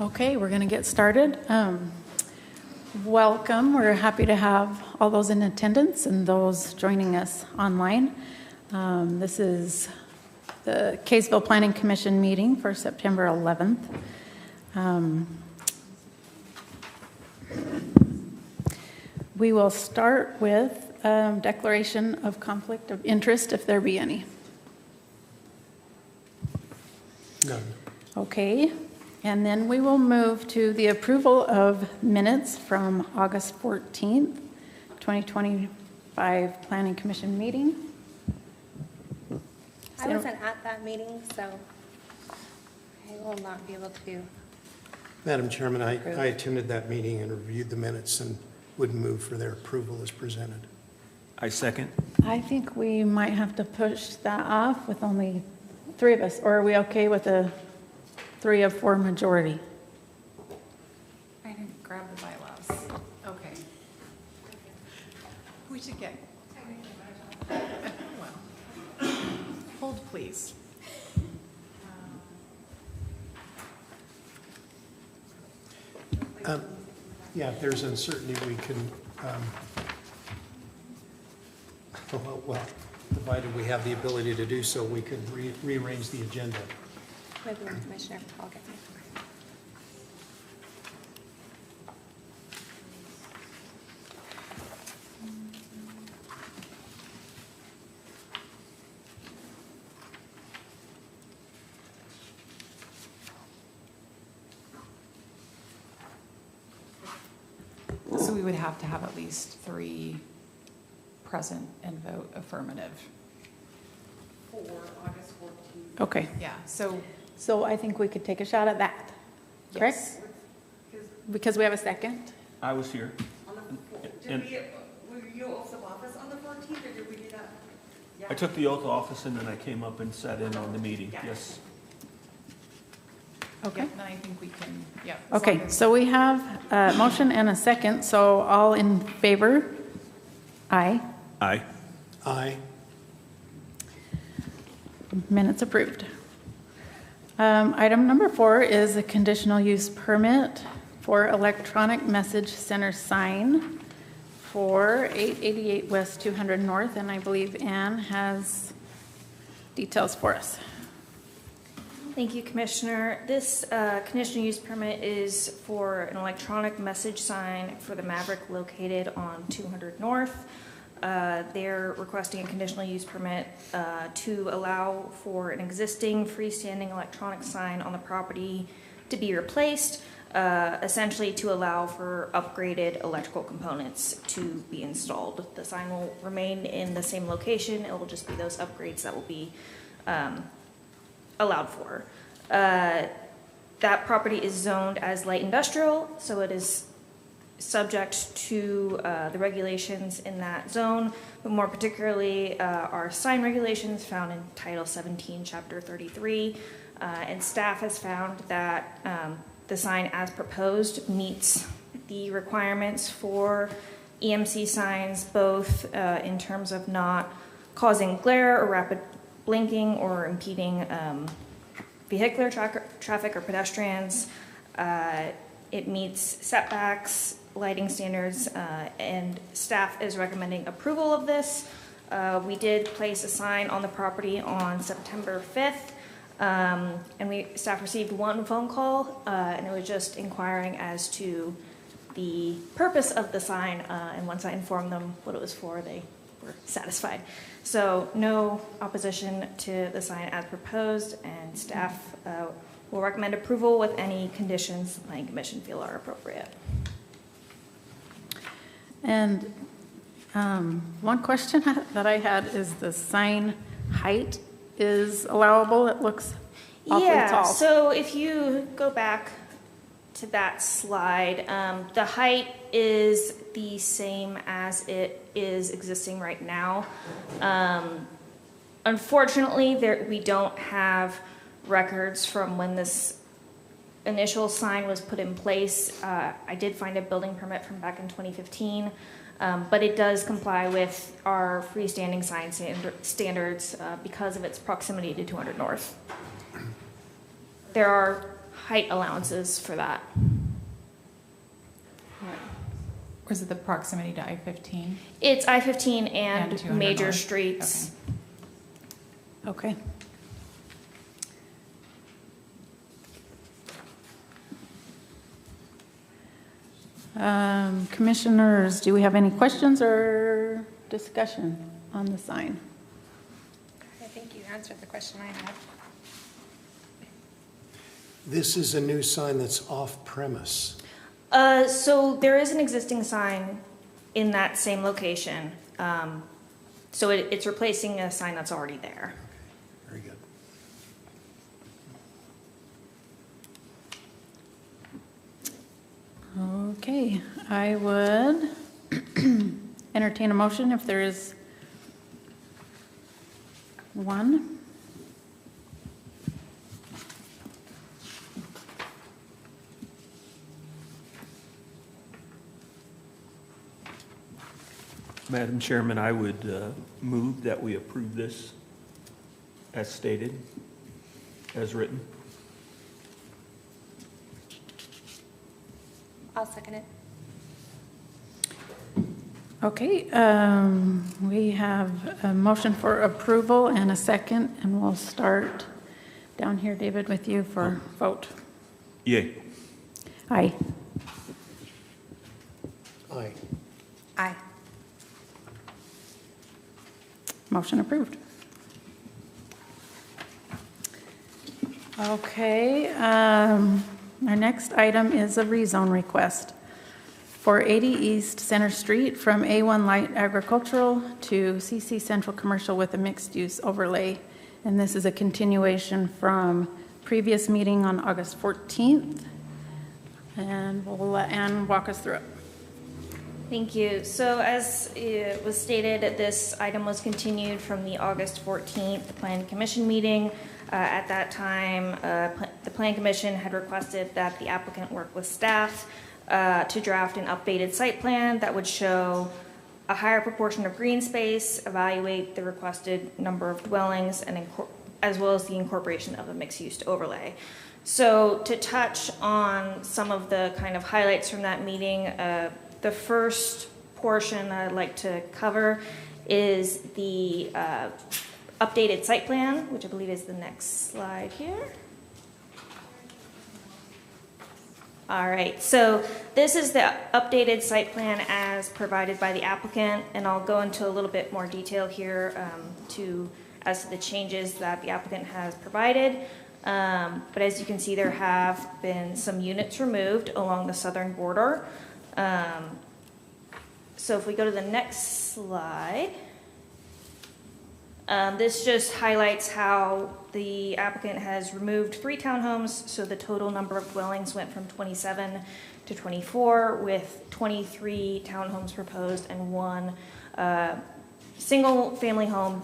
Okay, we're going to get started. Welcome. We're happy to have all those in attendance and those joining us online. This is the Kaysville Planning Commission meeting for September 11th. We will start with declaration of conflict of interest, if there be any. None. Okay. And then we will move to the approval of minutes from August 14th, 2025 Planning Commission meeting. I wasn't at that meeting, so I will not be able to. Madam Chairman, I attended that meeting and reviewed the minutes and would move for their approval as presented. I second. I think we might have to push that off with only 3 of us, or are we okay with a 3 of 4 majority? I didn't grab the bylaws. Okay. We should get. Well, hold please. Yeah, if there's uncertainty, we can, well, provided we have the ability to do so, we could rearrange the agenda. Maybe when Commissioner Paul gets here. So we would have to have at least 3 present and vote affirmative. For August 14th. Okay, Yeah, so I think we could take a shot at that, correct? yes. Because we have a second. I was here. Were you oath of office on the 14th, or did we do that? I took the oath of office and then I came up and sat in on the meeting, yes. Okay. Yeah, then I think we can, yeah. as long Okay, as- so we have a motion and a second, so all in favor? Aye. Aye. Aye. Minutes approved. Item number 4 is a conditional use permit for electronic message center sign for 888 West 200 North, and I believe Ann has details for us. Thank you, Commissioner. This conditional use permit is for an electronic message sign for the Maverick located on 200 North. They're requesting a conditional use permit to allow for an existing freestanding electronic sign on the property to be replaced, essentially to allow for upgraded electrical components to be installed. The sign will remain in the same location. It will just be those upgrades that will be allowed for. That property is zoned as light industrial, so it is subject to the regulations in that zone, but more particularly our sign regulations found in Title 17, Chapter 33. And staff has found that the sign as proposed meets the requirements for EMC signs, both in terms of not causing glare or rapid blinking or impeding vehicular traffic or pedestrians. It meets setbacks, lighting standards, and staff is recommending approval of this. We did place a sign on the property on September 5th, and staff received 1 phone call, and it was just inquiring as to the purpose of the sign, and once I informed them what it was for, they were satisfied. So no opposition to the sign as proposed, and staff will recommend approval with any conditions the Planning Commission feel are appropriate. And one question that I had is the sign height is allowable? It looks awfully tall. So if you go back to that slide, the height is the same as it is existing right now. Unfortunately, we don't have records from when this initial sign was put in place. I did find a building permit from back in 2015, but it does comply with our freestanding sign standards because of its proximity to 200 North. There are height allowances for that. Or is it the proximity to I-15? It's I-15 and 200 major north? streets. Okay. Commissioners, do we have any questions or discussion on the sign? I think you answered the question I had. This is a new sign that's off premise. So there is an existing sign in that same location. So it's replacing a sign that's already there. Very good. Okay, I would entertain a motion if there is one. Madam Chairman, I would move that we approve this as stated, as written. I'll second it. Okay, we have a motion for approval and a second, and we'll start down here, David, with you for vote. Yay. Aye. Aye. Aye. Motion approved. Okay, our next item is a rezone request for 80 East Center Street from A1 Light Agricultural to CC Central Commercial with a mixed-use overlay. And this is a continuation from previous meeting on August 14th. And we'll let Ann walk us through it. Thank you. So as it was stated, this item was continued from the August 14th Plan Commission meeting. At that time, the Plan Commission had requested that the applicant work with staff to draft an updated site plan that would show a higher proportion of green space, evaluate the requested number of dwellings, and as well as the incorporation of a mixed-use overlay. So to touch on some of the kind of highlights from that meeting, the first portion I'd like to cover is the updated site plan, which I believe is the next slide here. All right, so this is the updated site plan as provided by the applicant, and I'll go into a little bit more detail here as to the changes that the applicant has provided. But as you can see, there have been some units removed along the southern border. So if we go to the next slide, this just highlights how the applicant has removed 3 townhomes, so the total number of dwellings went from 27 to 24, with 23 townhomes proposed and 1 single-family home,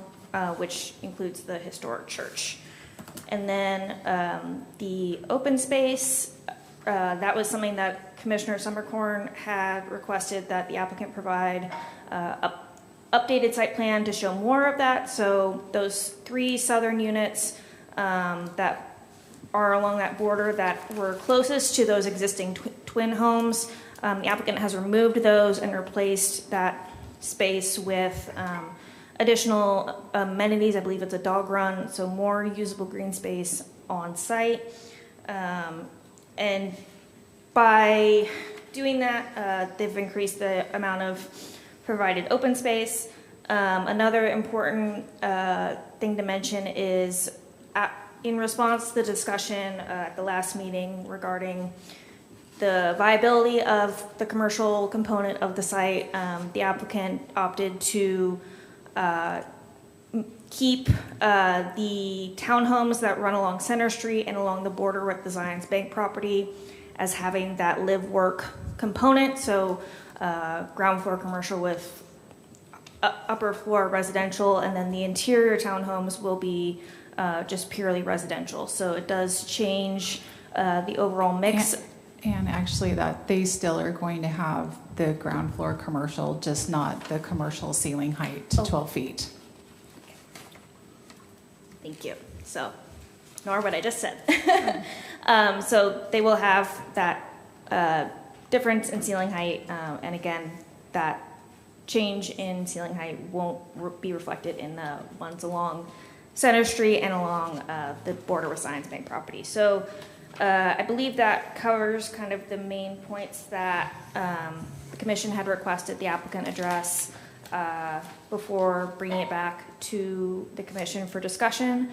which includes the historic church. And then the open space, that was something that Commissioner Summercorn had requested that the applicant provide updated site plan to show more of that. So those 3 southern units that are along that border that were closest to those existing twin homes, the applicant has removed those and replaced that space with additional amenities. I believe it's a dog run, so more usable green space on site. And by doing that, they've increased the amount of provided open space. Another important thing to mention is in response to the discussion at the last meeting regarding the viability of the commercial component of the site, the applicant opted to keep the townhomes that run along Center Street and along the border with the Zions Bank property as having that live-work component. So ground floor commercial with upper floor residential, and then the interior townhomes will be just purely residential. So it does change the overall mix. And actually that they still are going to have the ground floor commercial, just not the commercial ceiling height to 12 feet. Thank you. So Ignore what I just said. So they will have that difference in ceiling height, and again, that change in ceiling height won't be reflected in the ones along Center Street and along the border with Science Bank property. So I believe that covers kind of the main points that the commission had requested the applicant address before bringing it back to the commission for discussion.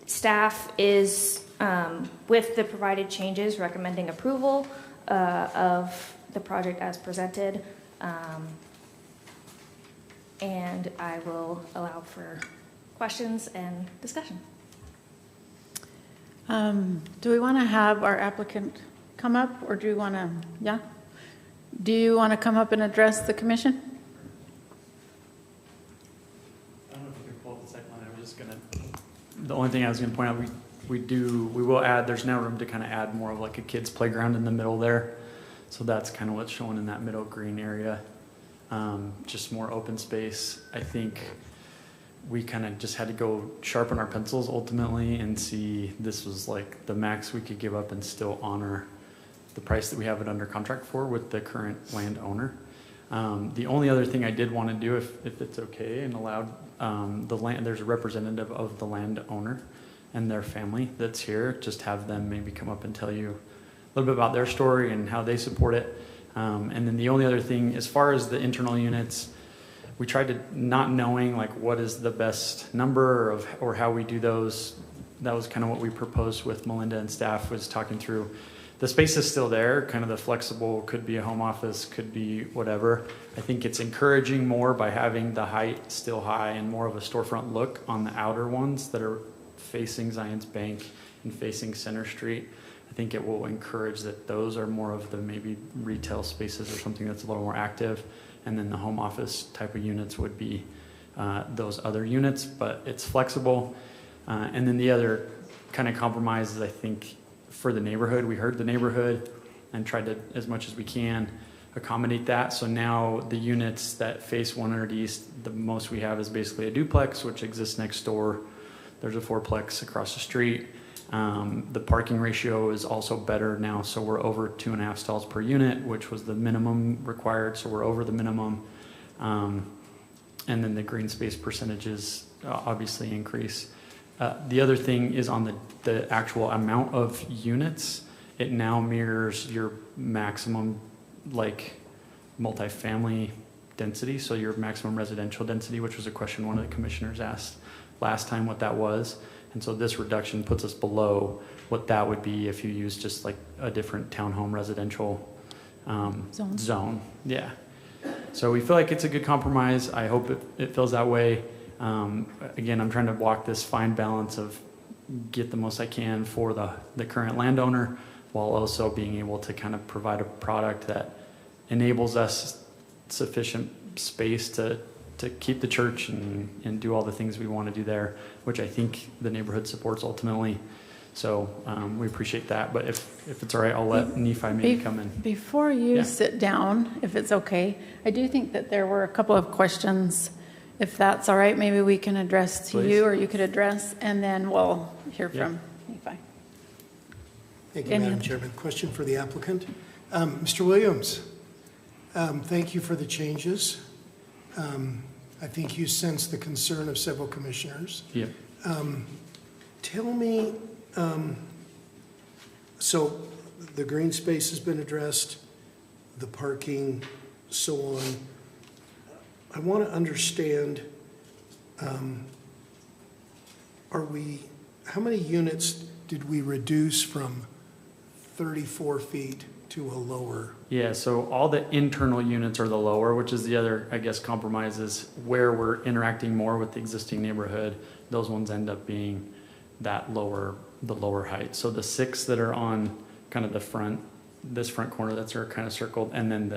Staff is, with the provided changes, recommending approval of the project as presented. And I will allow for questions and discussion. Do we want to have our applicant come up, or do you want to, yeah? Do you want to come up and address the commission? I don't know if you can pull up the second line. I was just gonna, the only thing I was gonna point out, we will add, there's now room to kind of add more of like a kid's playground in the middle there. So that's kind of what's shown in that middle green area. Just more open space. I think we kind of just had to go sharpen our pencils ultimately and see this was like the max we could give up and still honor the price that we have it under contract for with the current landowner. The only other thing I did want to do, if it's okay and allowed, there's a representative of the landowner and their family that's here. Just have them maybe come up and tell you a little bit about their story and how they support it. And then the only other thing, as far as the internal units, we tried to, not knowing like what is the best number or how we do those. That was kind of what we proposed with Melinda and staff, was talking through. The space is still there, kind of the flexible, could be a home office, could be whatever. I think it's encouraging more by having the height still high and more of a storefront look on the outer ones that are facing Zions Bank and facing Center Street. I think it will encourage that those are more of the maybe retail spaces or something that's a little more active. And then the home office type of units would be those other units, but it's flexible. And then the other kind of compromise is, I think, for the neighborhood. We heard the neighborhood and tried to, as much as we can, accommodate that. So now the units that face 100 East, the most we have is basically a duplex, which exists next door. There's a fourplex across the street. The parking ratio is also better now, so we're over 2.5 stalls per unit, which was the minimum required, so we're over the minimum. And then the green space percentages obviously increase. The other thing is on the actual amount of units. It now mirrors your maximum like multifamily density, so your maximum residential density, which was a question one of the commissioners asked last time what that was. And so this reduction puts us below what that would be if you use just like a different townhome residential zone. Yeah. So we feel like it's a good compromise. I hope it feels that way. Again, I'm trying to walk this fine balance of get the most I can for the current landowner, while also being able to kind of provide a product that enables us sufficient space to keep the church and do all the things we want to do there, which I think the neighborhood supports ultimately. So we appreciate that. But if it's all right, I'll let Nephi maybe come in. Before you sit down, if it's okay, I do think that there were a couple of questions. If that's all right, maybe we can address to you, or you could address, and then we'll hear from Nephi. Thank you, Madam Chairman. Question for the applicant. Mr. Williams, thank you for the changes. I think you sense the concern of several commissioners. Yep. Tell me, so the green space has been addressed, the parking, so on. I want to understand, how many units did we reduce from 34 feet to a lower? Yeah, so all the internal units are the lower, which is the other, I guess, compromise is where we're interacting more with the existing neighborhood. Those ones end up being the lower height. So the 6 that are on kind of this front corner that's are kind of circled, and then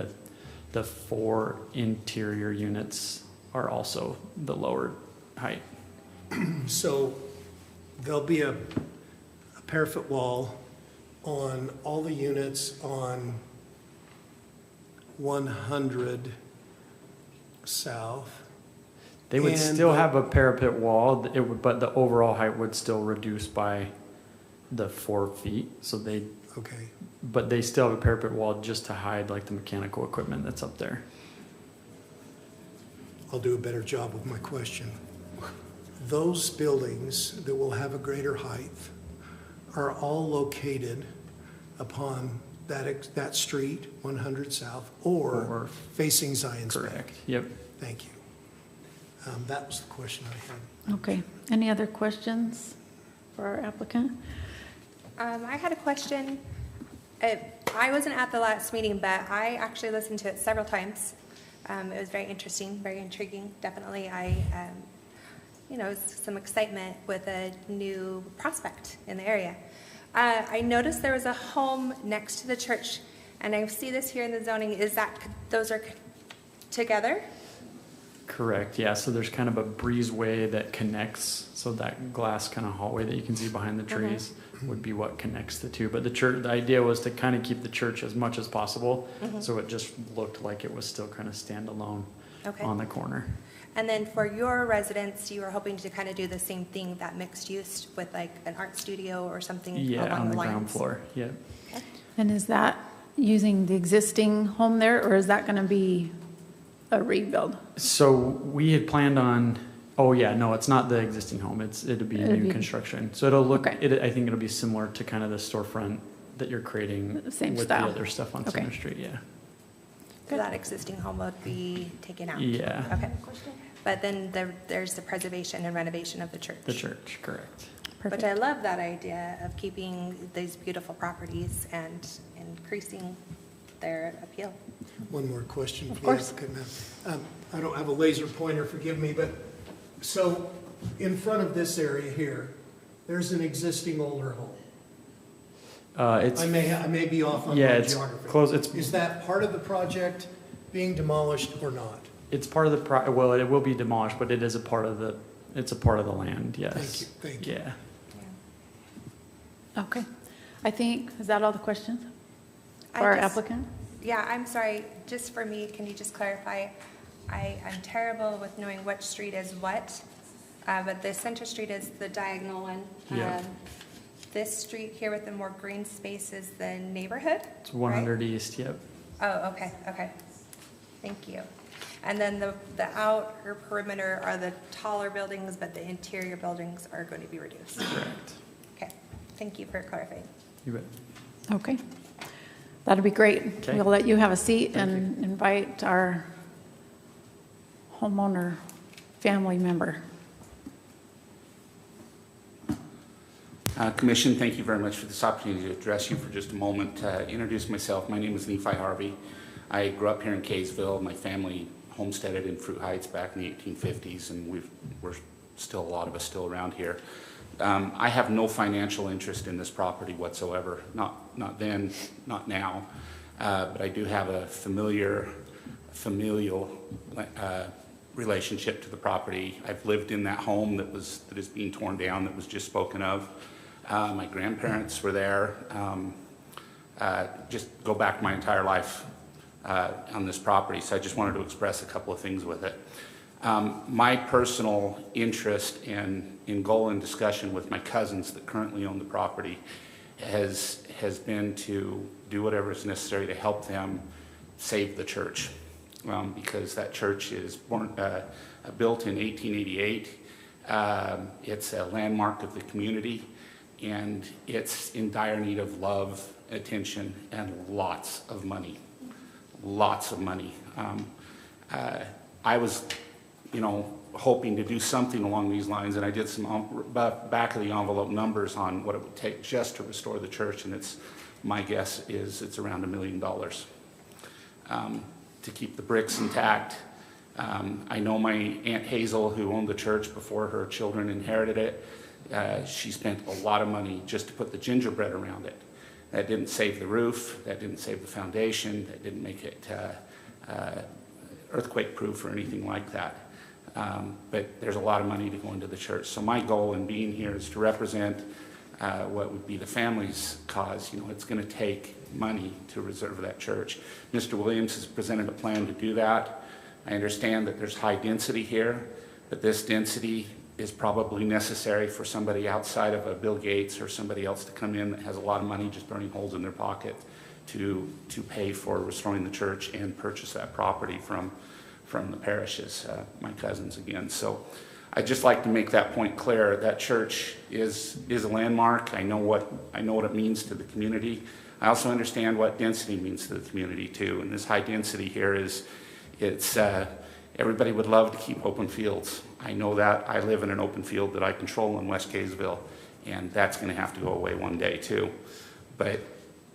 the 4 interior units are also the lower height. So there'll be a parapet wall on all the units on 100 South. They would And still the- have a parapet wall, it would, but the overall height would still reduce by the 4 feet, so they, Okay, but they still have a parapet wall just to hide like the mechanical equipment that's up there. I'll do a better job with my question. Those buildings that will have a greater height are all located upon that street, 100 South, or Or- facing Zions Bank? Correct, yep. Thank you. That was the question I had. Okay. Any other questions for our applicant? I had a question. I wasn't at the last meeting, but I actually listened to it several times. It was very interesting, very intriguing. Definitely, some excitement with a new prospect in the area. I noticed there was a home next to the church, and I see this here in the zoning. Those are together? Correct, yeah, so there's kind of a breezeway that connects, so that glass kind of hallway that you can see behind the trees would be what connects the two. But the idea was to kind of keep the church as much as possible, so it just looked like it was still kind of standalone on the corner. And then for your residents, you were hoping to kind of do the same thing, that mixed use with like an art studio or something Yeah, along on the lines? ground floor, yeah. And is that using the existing home there, or is that going to be a rebuild? So we had planned on, oh yeah, no, it's not the existing home, it'll be It'll new be- construction. So it'll look, Okay. I think it'll be similar to kind of the storefront that you're creating Same with style. the other stuff on Okay. Center Street, yeah. So that existing home would be taken out? Yeah. Okay. But then there's the preservation and renovation of the church? The church, correct. Which I love that idea of keeping these beautiful properties and increasing their appeal. One more question Of for the course. applicant now. I don't have a laser pointer, forgive me, but, so in front of this area here, there's an existing older home. It's, I may be off on yeah, my it's geography. close, Is that part of the project being demolished or not? it's part of the, well, it will be demolished, but it is a part of the, it's a part of the land, yes. Thank you. Yeah. Okay. I think, is that all the questions for our applicant? Yeah, I'm sorry, just for me, can you just clarify? I'm terrible with knowing which street is what, but the center street is the diagonal one. Yeah. This street here with the more green space is the neighborhood? It's 100 East, yep. Oh, okay. Thank you. And then the outer perimeter are the taller buildings, but the interior buildings are going to be reduced. Correct. Okay, thank you for clarifying. You bet. Okay. That'll be great. Okay. We'll let you have a seat Thank and invite our homeowner family member. Commission, thank you very much for this opportunity to address you for just a moment. Introduce myself. My name is Nephi Harvey. I grew up here in Kaysville. My family homesteaded in Fruit Heights back in the 1850s, and we're still, a lot of us still around here. I have no financial interest in this property whatsoever. Not then, not now. But I do have a familial relationship to the property. I've lived in that home that is being torn down, that was just spoken of. My grandparents were there. Just go back my entire life on this property, so I just wanted to express a couple of things with it. My personal interest in goal and discussion with my cousins that currently own the property has been to do whatever is necessary to help them save the church, because that church is built in 1888. It's a landmark of the community, and it's in dire need of love, attention, and lots of money. Lots of money. I was, hoping to do something along these lines, and I did some back of the envelope numbers on what it would take just to restore the church, and my guess is it's around $1 million to keep the bricks intact. I know my Aunt Hazel, who owned the church before her children inherited it, she spent a lot of money just to put the gingerbread around it. That didn't save the roof, that didn't save the foundation, that didn't make it earthquake-proof or anything like that. But there's a lot of money to go into the church. So my goal in being here is to represent what would be the family's cause. It's going to take money to reserve that church. Mr. Williams has presented a plan to do that. I understand that there's high density here. But this density is probably necessary for somebody outside of a Bill Gates or somebody else to come in that has a lot of money just burning holes in their pocket to pay for restoring the church and purchase that property from the parishes, my cousins again. So I'd just like to make that point clear. That church is a landmark. I know what it means to the community. I also understand what density means to the community too. And this high density here it's everybody would love to keep open fields. I know that. I live in an open field that I control in West Kaysville, and that's going to have to go away one day too. But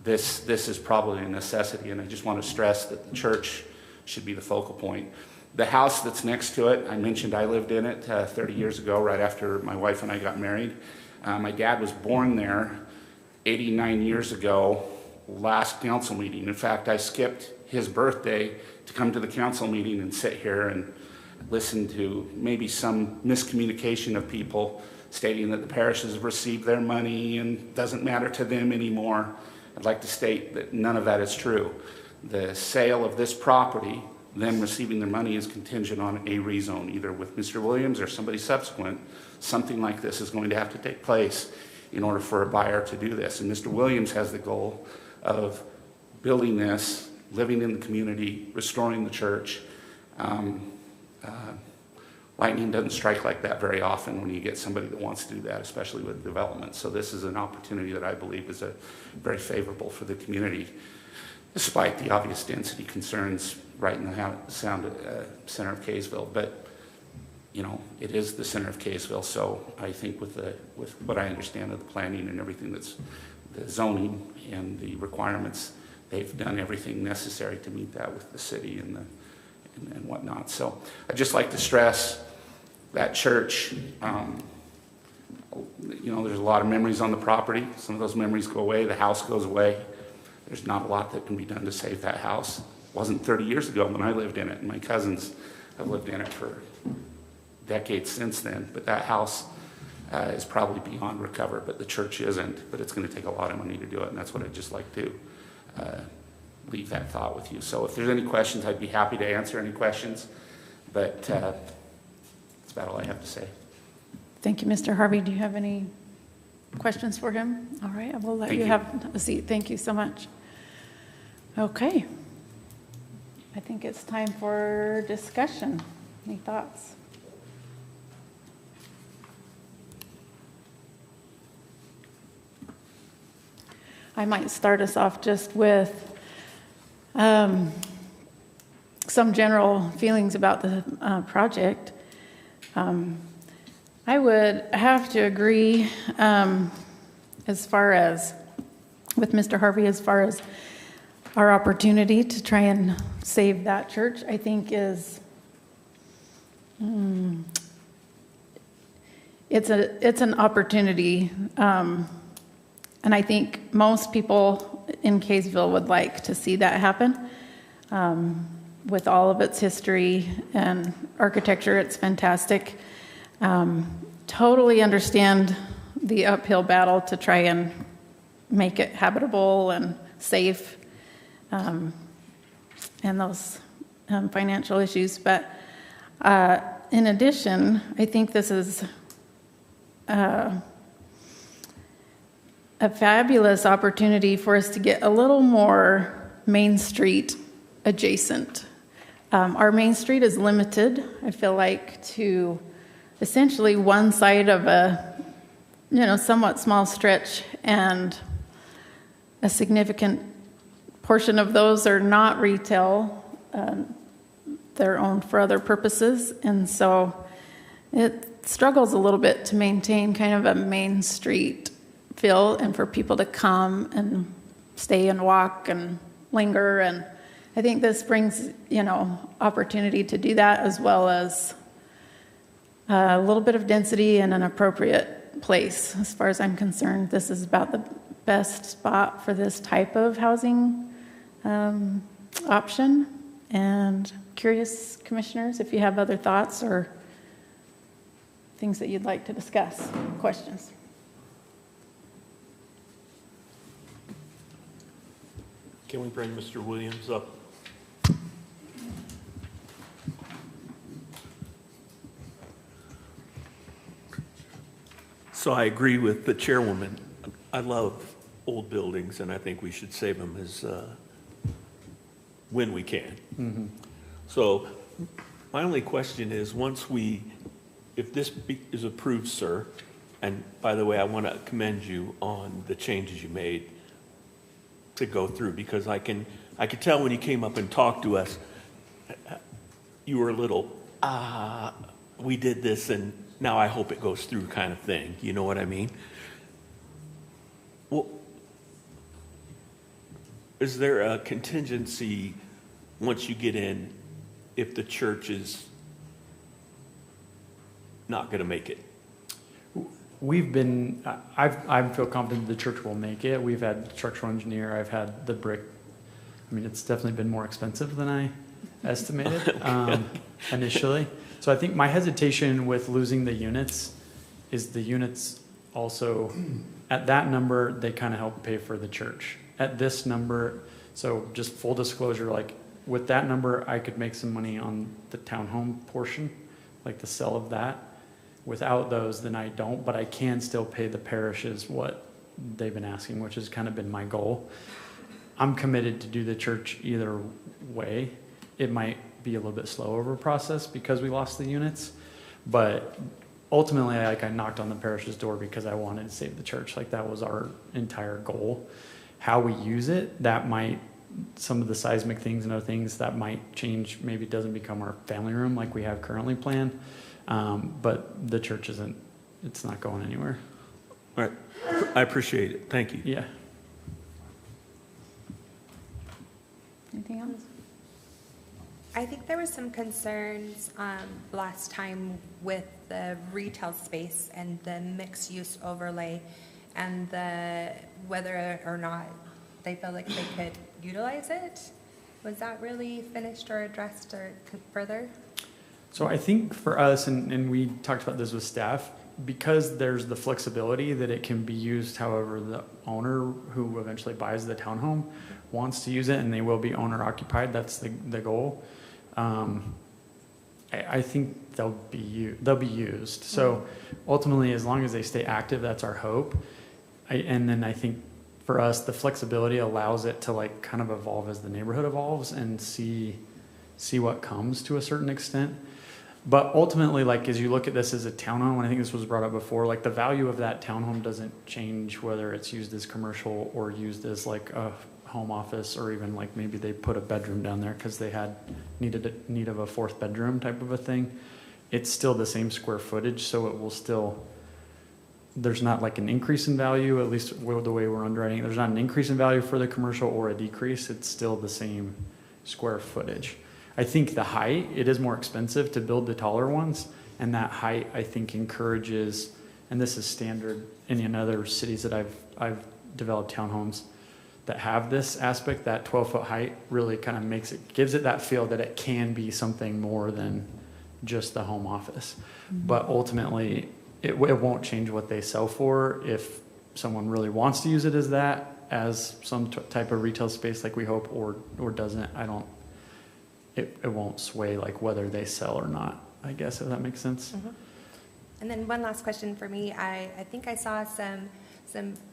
this is probably a necessity, and I just want to stress that the church should be the focal point. The house that's next to it, I mentioned I lived in it 30 years ago, right after my wife and I got married. My dad was born there 89 years ago, last council meeting. In fact, I skipped his birthday to come to the council meeting and sit here and listen to maybe some miscommunication of people stating that the parishes have received their money and doesn't matter to them anymore. I'd like to state that none of that is true. The sale of this property, them receiving their money, is contingent on a rezone, either with Mr. Williams or somebody subsequent. Something like this is going to have to take place in order for a buyer to do this. And Mr. Williams has the goal of building this, living in the community, restoring the church. Lightning doesn't strike like that very often when you get somebody that wants to do that, especially with development. So this is an opportunity that I believe is very favorable for the community, despite the obvious density concerns right in the center of Kaysville. But you know, it is the center of Kaysville, so I think with what I understand of the planning and everything, that's the zoning and the requirements, they've done everything necessary to meet that with the city and whatnot. So I'd just like to stress that church, you know, there's a lot of memories on the property. Some of those memories go away, the house goes away. There's not a lot that can be done to save that house. It wasn't 30 years ago when I lived in it, and my cousins have lived in it for decades since then. But that house is probably beyond recover, but the church isn't. But it's going to take a lot of money to do it, and that's what I'd just like to leave that thought with you. So if there's any questions, I'd be happy to answer any questions, but that's about all I have to say. Thank you, Mr. Harvey. Do you have any questions for him? All right, I will let you have a seat. Thank you so much. Okay. I think it's time for discussion. Any thoughts? I might start us off just with some general feelings about the project. I would have to agree as far as with Mr. Harvey, as far as our opportunity to try and save that church, I think is it's an opportunity, and I think most people in Kaysville would like to see that happen. With all of its history and architecture, it's fantastic. Totally understand the uphill battle to try and make it habitable and safe, and those financial issues. But in addition, I think this is a fabulous opportunity for us to get a little more Main Street adjacent. Our Main Street is limited, I feel like, to essentially one side of a, somewhat small stretch, and a significant portion of those are not retail. They're owned for other purposes, and so it struggles a little bit to maintain kind of a Main Street feel and for people to come and stay and walk and linger. And I think this brings, opportunity to do that, as well as a little bit of density in an appropriate place. As far as I'm concerned, this is about the best spot for this type of housing option. And curious, commissioners, if you have other thoughts or things that you'd like to discuss, questions. Can we bring Mr. Williams up? So I agree with the chairwoman. I love old buildings, and I think we should save them as, when we can. So my only question is, if this is approved, sir, and by the way, I want to commend you on the changes you made to go through, because I could tell when you came up and talked to us, you were a little, we did this and now I hope it goes through kind of thing. You know what I mean? Well, is there a contingency once you get in if the church is not going to make it? I feel confident the church will make it. We've had structural engineer, I've had the brick. I mean, it's definitely been more expensive than I estimated initially. So I think my hesitation with losing the units is the units also, at that number, they kind of help pay for the church. At this number, so just full disclosure, like with that number, I could make some money on the townhome portion, like the sale of that. Without those, then I don't, but I can still pay the parishes what they've been asking, which has kind of been my goal. I'm committed to do the church either way. It might be a little bit slow of a process because we lost the units, but ultimately, I knocked on the parish's door because I wanted to save the church. Like that was our entire goal. How we use it, that might, some of the seismic things and other things that might change. Maybe it doesn't become our family room like we have currently planned. But the church it's not going anywhere. All right. I appreciate it. Thank you. Yeah. Anything else? I think there were some concerns last time with the retail space and the mixed-use overlay and whether or not they felt like they could utilize it. Was that really finished or addressed or further? So I think for us, and we talked about this with staff, because there's the flexibility that it can be used however the owner who eventually buys the townhome wants to use it, and they will be owner occupied. That's the goal. I think they'll be used. So ultimately, as long as they stay active, that's our hope. And then I think for us, the flexibility allows it to like kind of evolve as the neighborhood evolves and see what comes to a certain extent. But ultimately, like as you look at this as a townhome, and I think this was brought up before, like the value of that townhome doesn't change whether it's used as commercial or used as like a home office, or even like maybe they put a bedroom down there because they had need of a fourth bedroom type of a thing. It's still the same square footage, so it will still, there's not like an increase in value, at least the way we're underwriting it. There's not an increase in value for the commercial or a decrease. It's still the same square footage. I think the height, it is more expensive to build the taller ones, and that height I think encourages, and this is standard in other cities that I've developed townhomes that have this aspect, that 12-foot height really kind of gives it that feel that it can be something more than just the home office. But ultimately, it won't change what they sell for. If someone really wants to use it as some type of retail space like we hope, or doesn't, it won't sway like whether they sell or not, I guess, if that makes sense. Mm-hmm. And then one last question for me. I think I saw some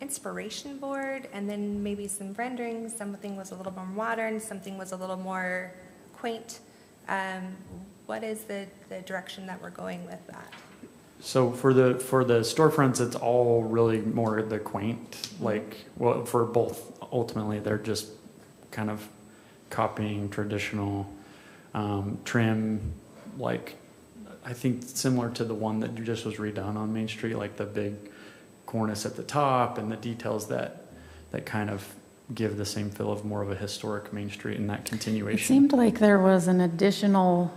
inspiration board and then maybe some renderings. Something was a little more modern, something was a little more quaint. What is the direction that we're going with that? So for the storefronts, it's all really more the quaint, like, well, for both, ultimately, they're just kind of copying traditional trim, like, I think similar to the one that just was redone on Main Street, like the big cornice at the top and the details that kind of give the same feel of more of a historic Main Street and that continuation. It seemed like there was an additional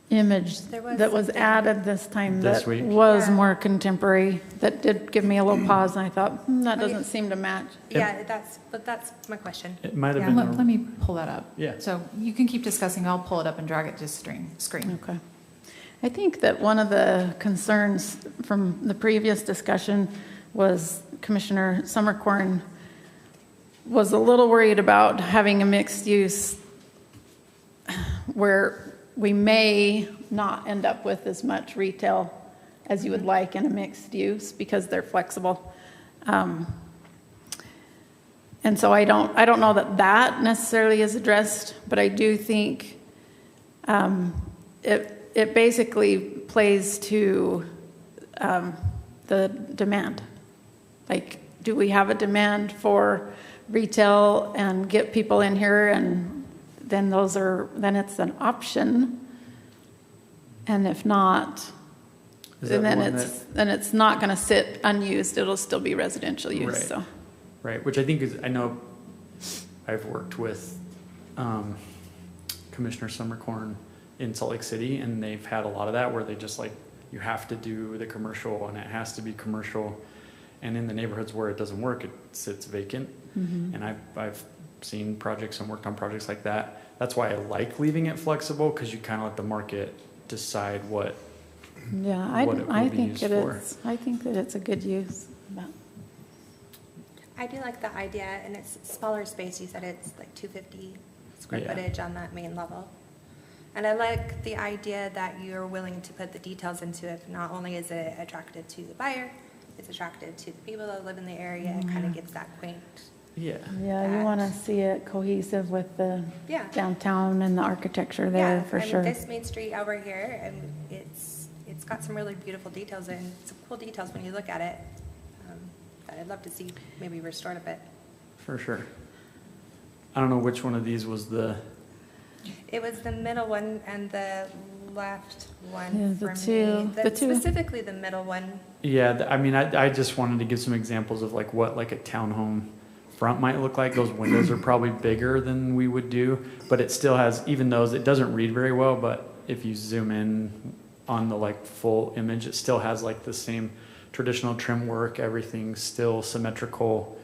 image that was added this time This that week? was more contemporary, that did give me a little pause, and I thought, that doesn't seem to match. Yeah, that's my question. It might have Yeah. been. Let me pull that up. Yeah. So you can keep discussing. I'll pull it up and drag it to screen. Okay. I think that one of the concerns from the previous discussion was Commissioner Summercorn was a little worried about having a mixed use where we may not end up with as much retail as you would like in a mixed use because they're flexible. And so I don't know that necessarily is addressed, but I do think it basically plays to the demand. Like, do we have a demand for retail and get people in here, and then it's an option. And if not, then it's not going to sit unused. It'll still be residential use. Right. So. Right, which I think is, I know I've worked with Commissioner Summercorn in Salt Lake City, and they've had a lot of that where they just like, you have to do the commercial and it has to be commercial. And in the neighborhoods where it doesn't work, it sits vacant. Mm-hmm. And I've seen projects and worked on projects like that. That's why I like leaving it flexible, because you kind of let the market decide what. Yeah, I think it is. I think that it's a good use. But. I do like the idea, and it's smaller space. You said it's like 250 square footage on that main level. And I like the idea that you're willing to put the details into it. Not only is it attractive to the buyer, it's attractive to the people that live in the area. It kind of gives that quaint. Yeah. Yeah, you want to see it cohesive with the downtown and the architecture there for sure. This main street over here, it's got some really beautiful details and some cool details when you look at it. That I'd love to see maybe restored a bit. For sure. I don't know which one of these was the. It was the middle one and the left one for two. me. Specifically the middle one. Yeah, I mean, I just wanted to give some examples of like what like a townhome front might look like. Those windows are probably bigger than we would do, but it still has, even those, it doesn't read very well, but if you zoom in on the like full image, it still has like the same traditional trim work, everything's still symmetrical,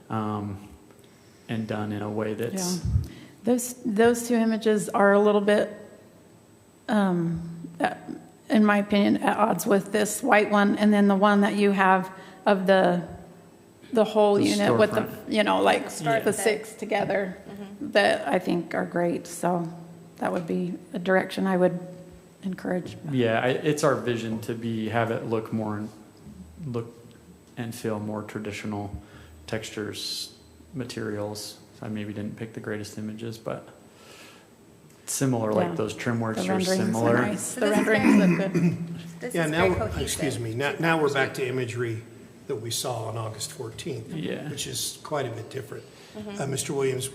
and done in a way that's. Yeah. Those two images are a little bit, in my opinion, at odds with this white one, and then the one that you have of the whole unit with the, the six together, that I think are great. So that would be a direction I would encourage. Yeah, it's our vision to have it look and feel more traditional textures, materials. I maybe didn't pick the greatest images, but similar, like those trim works are similar. Nice. The renderings look good. Now we're back to imagery that we saw on August 14th, which is quite a bit different. Mr. Williams,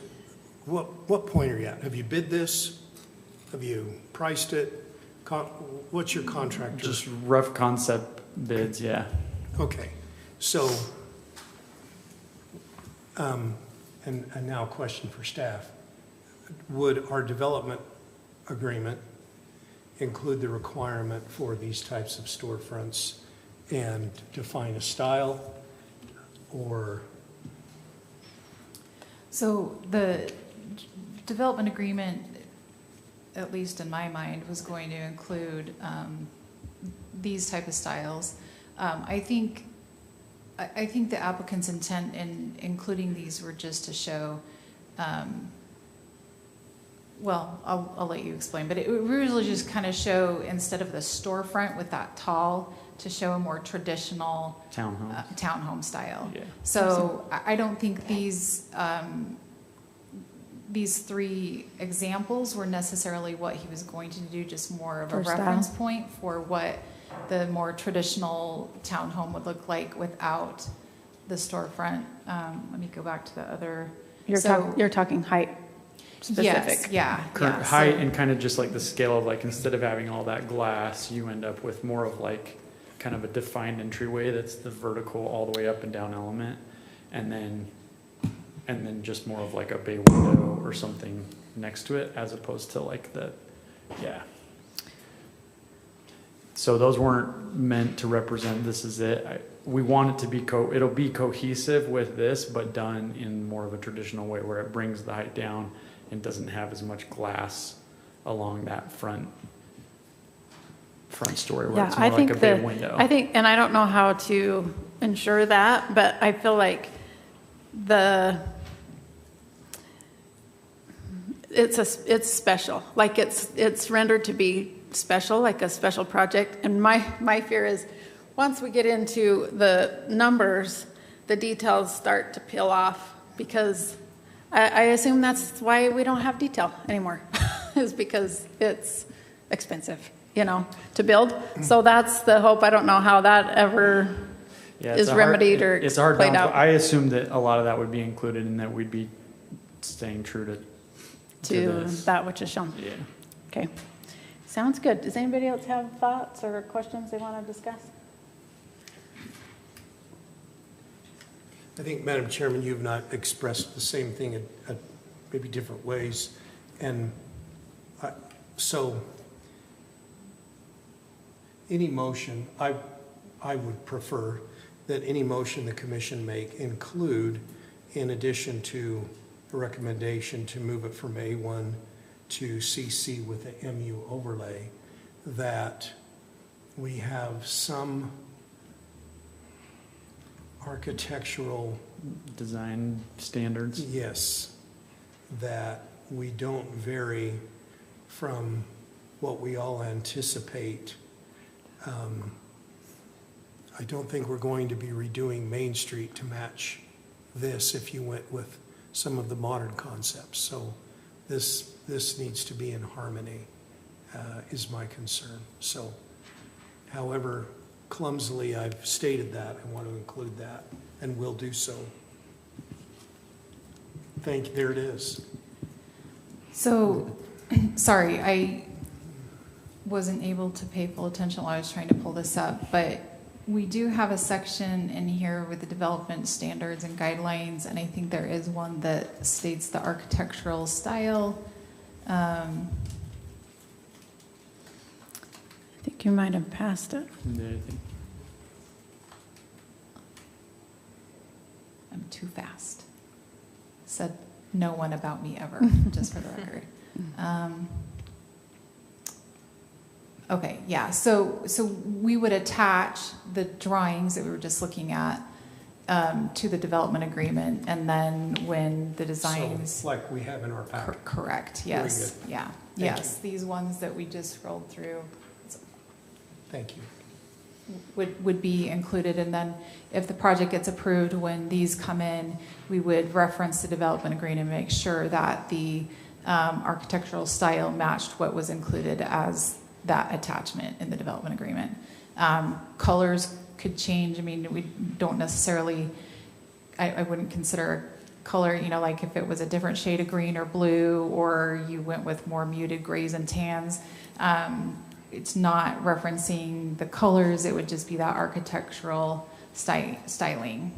what point are you at? Have you bid this? Have you priced it? What's your contractor? Just rough concept bids, yeah. Okay, so, and now a question for staff. Would our development agreement include the requirement for these types of storefronts and define a style, or? So the development agreement, at least in my mind, was going to include these type of styles. I think the applicant's intent in including these were just to show, well, I'll let you explain, but it would really just kind of show, instead of the storefront with that tall, to show a more traditional townhome style. Yeah. So I don't think these three examples were necessarily what he was going to do, just more of a reference point for what the more traditional townhome would look like without the storefront. Let me go back to the other. You're talking height specific. Yes, Height and kind of just like the scale of like, instead of having all that glass, you end up with more of like kind of a defined entryway that's the vertical all the way up and down element, and then just more of like a bay window or something next to it, as opposed to like so those weren't meant to represent this is it. We want it to be it'll be cohesive with this, but done in more of a traditional way where it brings the height down and doesn't have as much glass along that front story where it's more like a bay window. I think, and I don't know how to ensure that, but I feel like it's special. Like it's rendered to be special, like a special project. And my fear is, once we get into the numbers, the details start to peel off, because I assume that's why we don't have detail anymore, is because it's expensive, to build. So that's the hope. I don't know how that ever is remedied or it's a hard played balance. out. I assumed that a lot of that would be included and that we'd be staying true to this. That which is shown. Yeah. Okay. Sounds good. Does anybody else have thoughts or questions they want to discuss? I think, Madam Chairman, you've not expressed the same thing in maybe different ways. And so any motion, I would prefer that any motion the commission make include, in addition to a recommendation to move it from A1 to CC with the MU overlay, that we have some architectural Design standards. yes, that we don't vary from what we all anticipate. I don't think we're going to be redoing Main Street to match this if you went with some of the modern concepts. So this needs to be in harmony, is my concern. So however clumsily I've stated that, I want to include that, and will do so. Thank you. There it is. So, sorry, I wasn't able to pay full attention while I was trying to pull this up, but we do have a section in here with the development standards and guidelines, and I think there is one that states the architectural style. I think you might have passed it. Yeah, I think I'm too fast. Said no one about me ever, just for the record. Okay, yeah, so we would attach the drawings that we were just looking at to the development agreement, and then when the designs. So, like we have in our packet. Correct, Very yes, good. yeah, Thank yes, these ones that we just scrolled through Thank you. would be included, and then if the project gets approved, when these come in, we would reference the development agreement and make sure that the architectural style matched what was included as that attachment in the development agreement. Colors could change. I mean, we don't necessarily, I wouldn't consider color, like if it was a different shade of green or blue, or you went with more muted grays and tans, it's not referencing the colors, it would just be that architectural styling.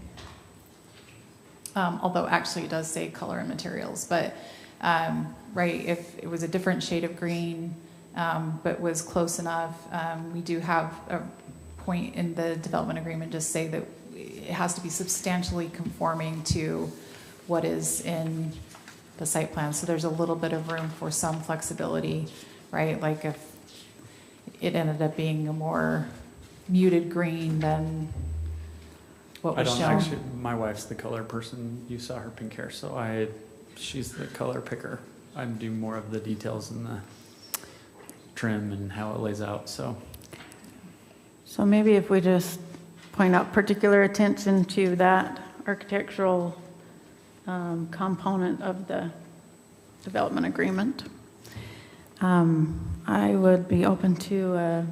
Although actually it does say color and materials, but right, if it was a different shade of green, but was close enough, we do have a point in the development agreement just say that it has to be substantially conforming to what is in the site plan. So there's a little bit of room for some flexibility, right? Like if it ended up being a more muted green than what was shown. actually, my wife's the color person. You saw her pink hair, so she's the color picker. I do more of the details and the trim and how it lays out, so. So maybe if we just point out particular attention to that architectural component of the development agreement. I would be open to a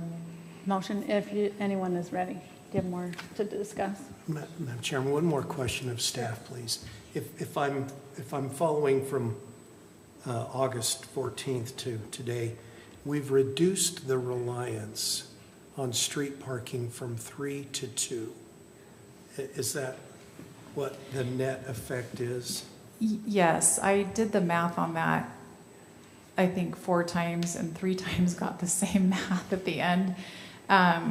motion if anyone is ready. Do you have more to discuss? Madam Chairman, one more question of staff, please. If I'm following from August 14th to today, we've reduced the reliance on street parking from 3 to 2. Is that what the net effect is? Yes, I did the math on that, I think 4 times, and 3 times got the same math at the end. But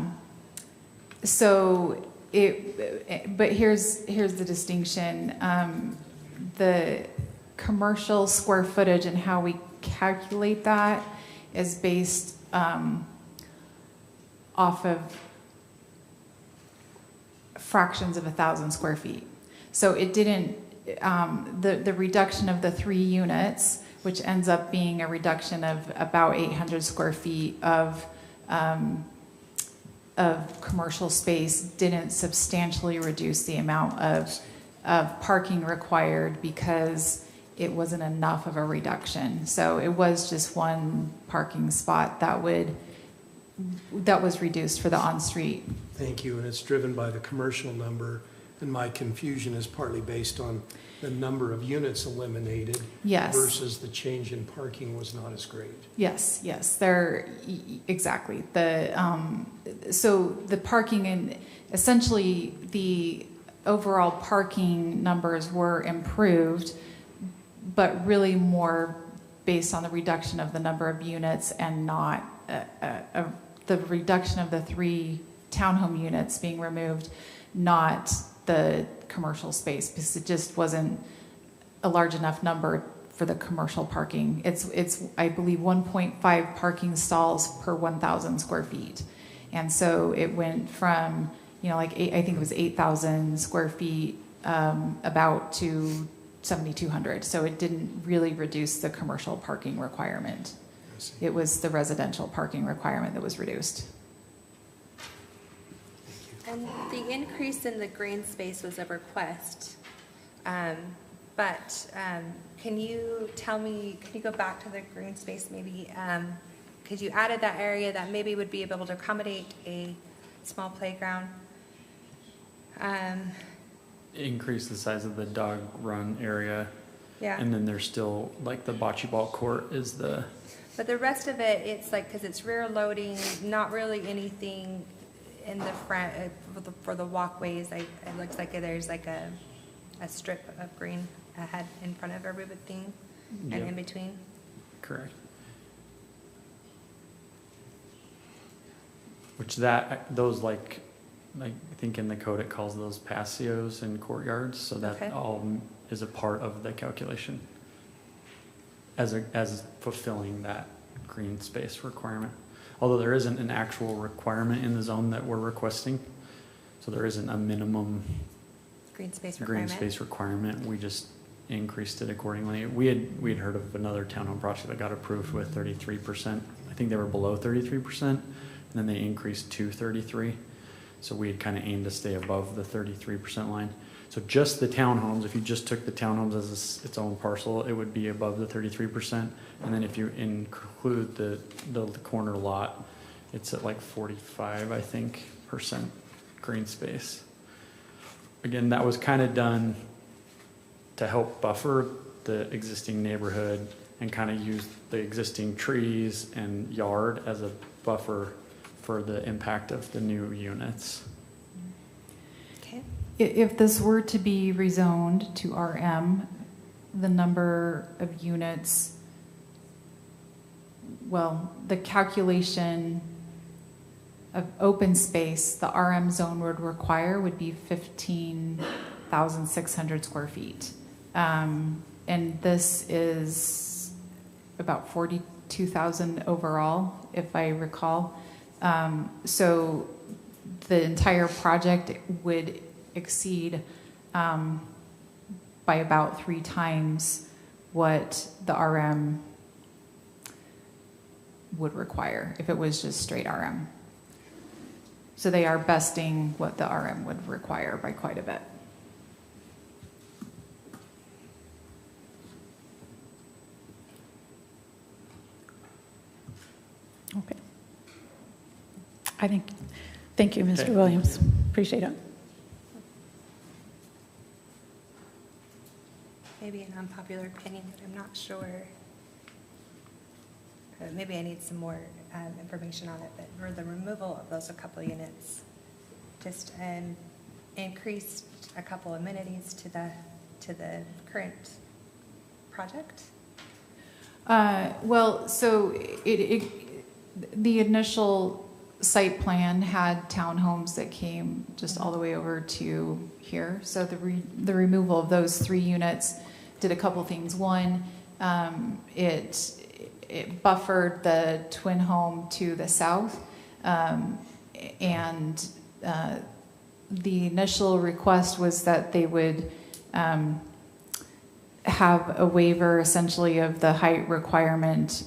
here's the distinction. The commercial square footage and how we calculate that is based off of fractions of 1,000 square feet. So it didn't, the reduction of the 3 units which ends up being a reduction of about 800 square feet of commercial space, didn't substantially reduce the amount of parking required because it wasn't enough of a reduction. So it was just one parking spot that was reduced for the on-street. Thank you, and it's driven by the commercial number, and my confusion is partly based on the number of units eliminated. Yes. Versus the change in parking was not as great. Yes, exactly. So the parking and essentially the overall parking numbers were improved, but really more based on the reduction of the number of units and not the reduction of the 3 townhome units being removed, not the commercial space, because it just wasn't a large enough number for the commercial parking. It's I believe 1.5 parking stalls per 1,000 square feet. And so it went from, I think it was 8,000 square feet about to 7,200. So it didn't really reduce the commercial parking requirement. It was the residential parking requirement that was reduced. And the increase in the green space was a request, but can you go back to the green space maybe? Because you added that area that maybe would be able to accommodate a small playground. Increase the size of the dog run area. Yeah. And then there's still, like, the bocce ball court is the... But the rest of it, it's like, because it's rear loading, not really anything in the front for the walkways. It looks like there's like a strip of green ahead in front of everything and Yep. in between. Correct. Which those like I think in the code it calls those patios and courtyards, so that Okay. all is a part of the calculation as fulfilling that green space requirement. Although there isn't an actual requirement in the zone that we're requesting, so there isn't a minimum Green space green requirement. space requirement. We just increased it accordingly. We had heard of another townhome project that got approved with 33%. I think they were below 33%, and then they increased to 33%. So we had kind of aimed to stay above the 33% line. So just the townhomes, if you just took the townhomes as its own parcel, it would be above the 33%. And then if you include the corner lot, it's at like 45, I think, % green space. Again, that was kind of done to help buffer the existing neighborhood and kind of use the existing trees and yard as a buffer for the impact of the new units. Okay. If this were to be rezoned to RM, the number of units, the calculation of open space the RM zone would require would be 15,600 square feet. And this is about 42,000 overall, if I recall. So the entire project would exceed by about 3 times what the RM would require if it was just straight RM. So they are besting what the RM would require by quite a bit. Okay. Thank you, Mr. Okay. Williams. Appreciate it. Maybe an unpopular opinion, but I'm not sure. Maybe I need some more information on it, but for the removal of those a couple of units, just increased a couple amenities to the current project. So the initial site plan had townhomes that came just all the way over to here. So the removal of those 3 units did a couple things. One, it buffered the twin home to the south, and the initial request was that they would have a waiver essentially of the height requirement.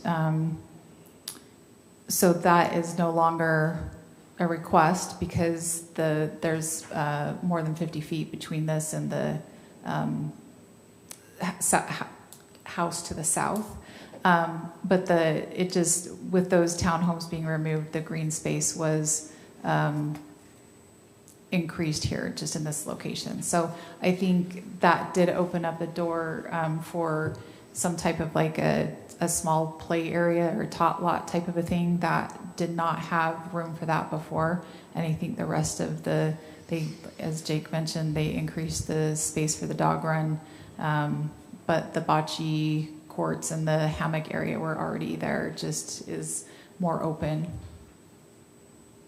So that is no longer a request because there's more than 50 feet between this and the house to the south. But it just, with those townhomes being removed, the green space was increased here just in this location. So I think that did open up a door for some type of like a small play area or tot lot type of a thing that did not have room for that before. And I think the rest of as Jake mentioned, they increased the space for the dog run. But the bocce courts and the hammock area were already there, just is more open.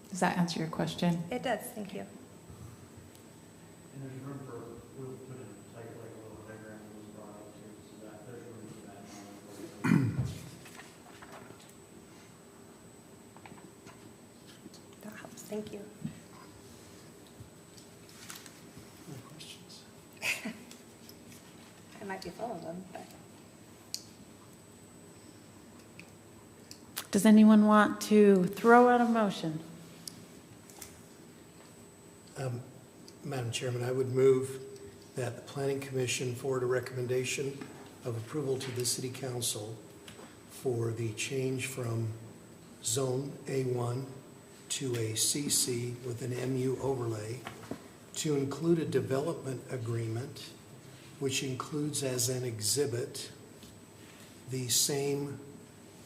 Does that answer your question? It does, thank you. And there's room for, we'll put in like a little diagram that was brought up too, so that there's room for that. That helps, thank you. Any questions? I might be full of them, but. Does anyone want to throw out a motion? Madam Chairman, I would move that the Planning Commission forward a recommendation of approval to the City Council for the change from Zone A1 to a CC with an MU overlay to include a development agreement which includes as an exhibit the same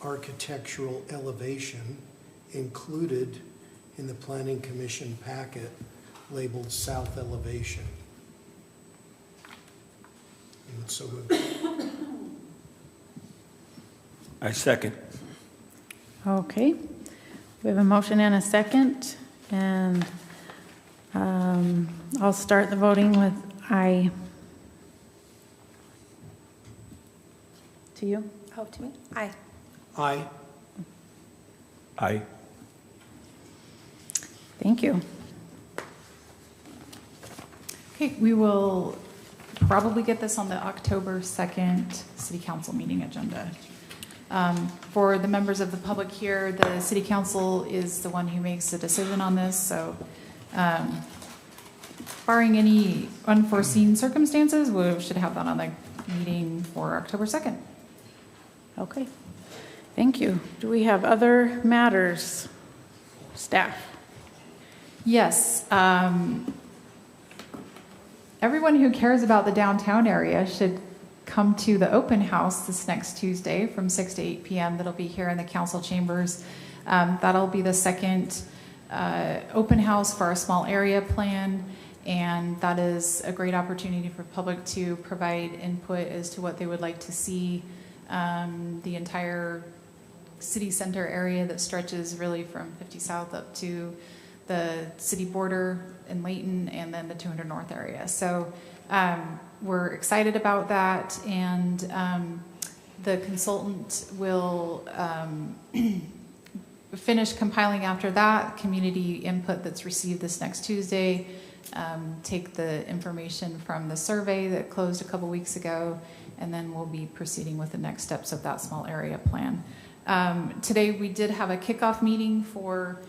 architectural elevation included in the Planning Commission packet labeled South Elevation. And so moved. I second. Okay, we have a motion and a second, and I'll start the voting with aye. To you? Oh, to me? Aye. Aye. Aye. Thank you. Okay, we will probably get this on the October 2nd City Council meeting agenda. For the members of the public here, the City Council is the one who makes the decision on this, so barring any unforeseen circumstances, we should have that on the meeting for October 2nd. Okay, thank you. Do we have other matters? Staff? Yes. Everyone who cares about the downtown area should come to the open house this next Tuesday from 6 to 8 p.m. That'll be here in the council chambers. That'll be the second open house for our small area plan, and that is a great opportunity for public to provide input as to what they would like to see. The entire city center area that stretches really from 50 South up to the city border in Layton, and then the 200 North area. So we're excited about that, and the consultant will finish compiling after that community input that's received this next Tuesday, take the information from the survey that closed a couple weeks ago, and then we'll be proceeding with the next steps of that small area plan. Today we did have a kickoff meeting for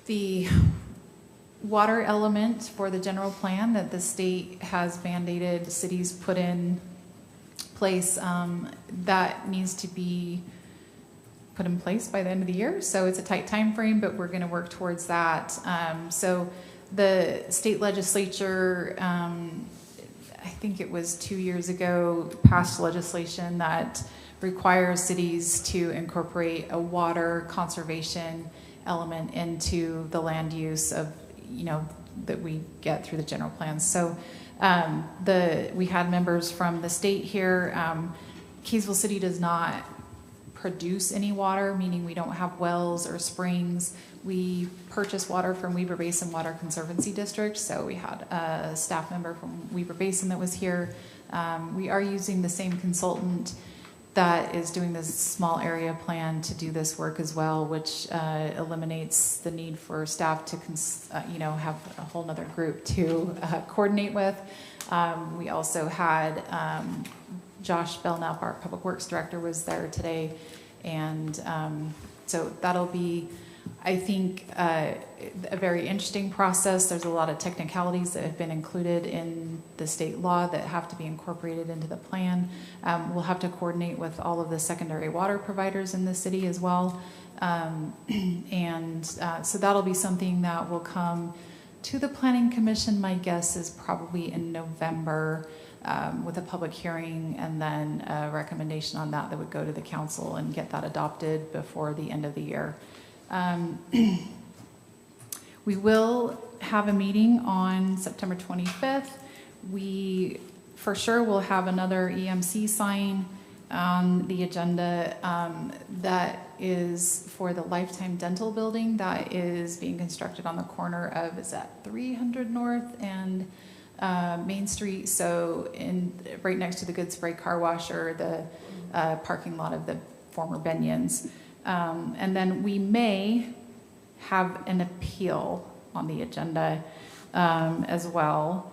the water element for the general plan that the state has mandated cities put in place. That needs to be put in place by the end of the year, so it's a tight time frame, but we're going to work towards that. So the state legislature, I think it was 2 years ago, passed legislation that requires cities to incorporate a water conservation element into the land use of, that we get through the general plans. So we had members from the state here. Kaysville City does not produce any water, meaning we don't have wells or springs. We purchase water from Weber Basin Water Conservancy District, so we had a staff member from Weber Basin that was here. We are using the same consultant that is doing this small area plan to do this work as well, which eliminates the need for staff to have a whole nother group to coordinate with. We also had Josh Belknap, our Public Works Director, was there today. And so that'll be, I think, a very interesting process. There's a lot of technicalities that have been included in the state law that have to be incorporated into the plan. We'll have to coordinate with all of the secondary water providers in the city as well. So that'll be something that will come to the Planning Commission. My guess is probably in November, with a public hearing and then a recommendation on that would go to the council and get that adopted before the end of the year. We will have a meeting on September 25th. We for sure will have another EMC sign on the agenda that is for the Lifetime Dental building that is being constructed on the corner of, is that 300 North and Main Street, so right next to the Good Spray Car Wash or the parking lot of the former Bennions. And then we may have an appeal on the agenda as well.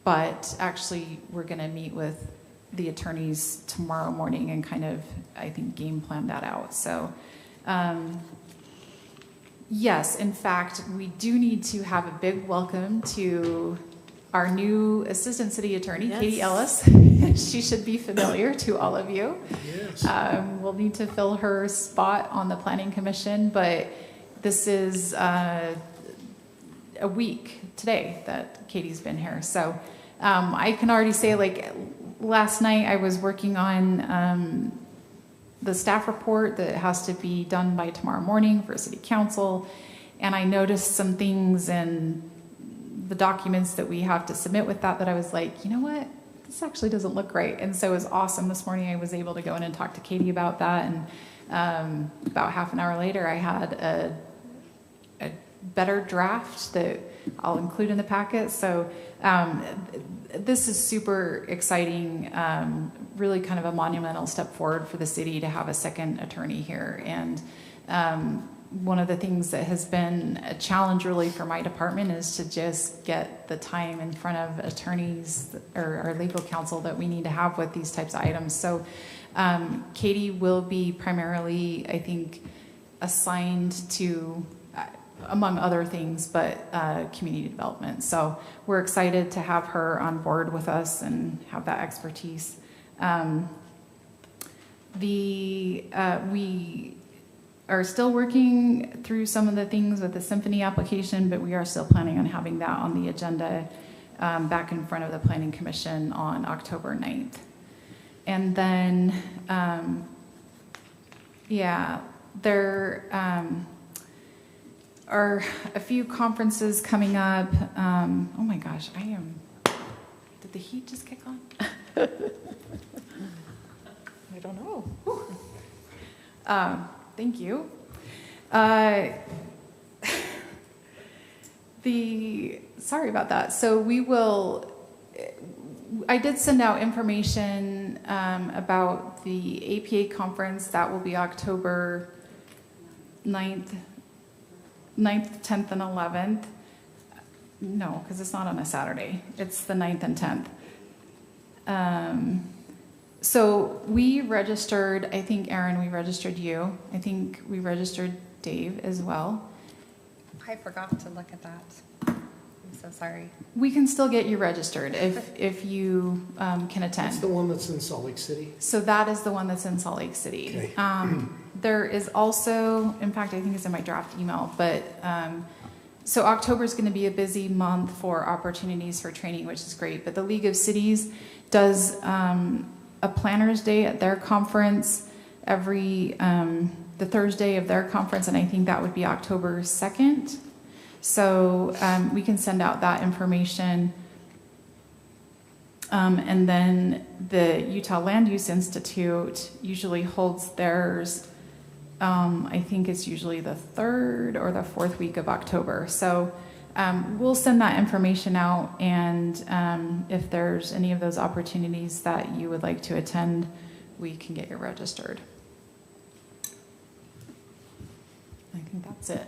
But actually, we're going to meet with the attorneys tomorrow morning and kind of, I think, game plan that out. So, yes, in fact, we do need to have a big welcome to our new Assistant City Attorney, yes. Katie Ellis. She should be familiar to all of you. Yes. We'll need to fill her spot on the Planning Commission, but this is a week today that Katie's been here. So I can already say, like, last night I was working on the staff report that has to be done by tomorrow morning for City Council, and I noticed some things in the documents that we have to submit with that I was like, you know what, this actually doesn't look right. And so it was awesome. This morning I was able to go in and talk to Katie about that, and about half an hour later I had a better draft that I'll include in the packet. So this is super exciting, really kind of a monumental step forward for the city to have a second attorney here. And one of the things that has been a challenge really for my department is to just get the time in front of attorneys or our legal counsel that we need to have with these types of items. So Katie will be primarily, I think, assigned to, among other things, but community development. So we're excited to have her on board with us and have that expertise. We are still working through some of the things with the Symphony application, but we are still planning on having that on the agenda back in front of the Planning Commission on October 9th. And then, there are a few conferences coming up. Oh my gosh, did the heat just kick on? I don't know. Thank you. Sorry about that. So I did send out information about the APA conference. That will be October 9th, 10th, and 11th. No, because it's not on a Saturday. It's the 9th and 10th. So we registered, I think, Aaron, we registered you. I think we registered Dave as well. I forgot to look at that. I'm so sorry. We can still get you registered if you can attend. It's the one that's in Salt Lake City? So that is the one that's in Salt Lake City. Okay. There is also, in fact, I think it's in my draft email, but so October is going to be a busy month for opportunities for training, which is great. But the League of Cities does a planners day at their conference every the Thursday of their conference, and I think that would be October 2nd. So we can send out that information. And then the Utah Land Use Institute usually holds theirs, I think it's usually the 3rd or the 4th week of October. So we'll send that information out, and if there's any of those opportunities that you would like to attend, we can get you registered. I think that's it.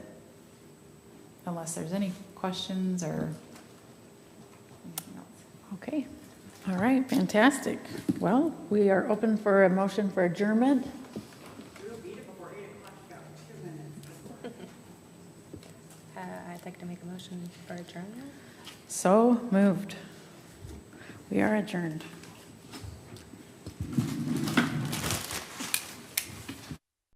Unless there's any questions or anything else. Okay. All right, fantastic. Well, we are open for a motion for adjournment. We'll beat it before 8 o'clock, you got 2 minutes. I'd like to make a motion for adjournment. So moved. We are adjourned.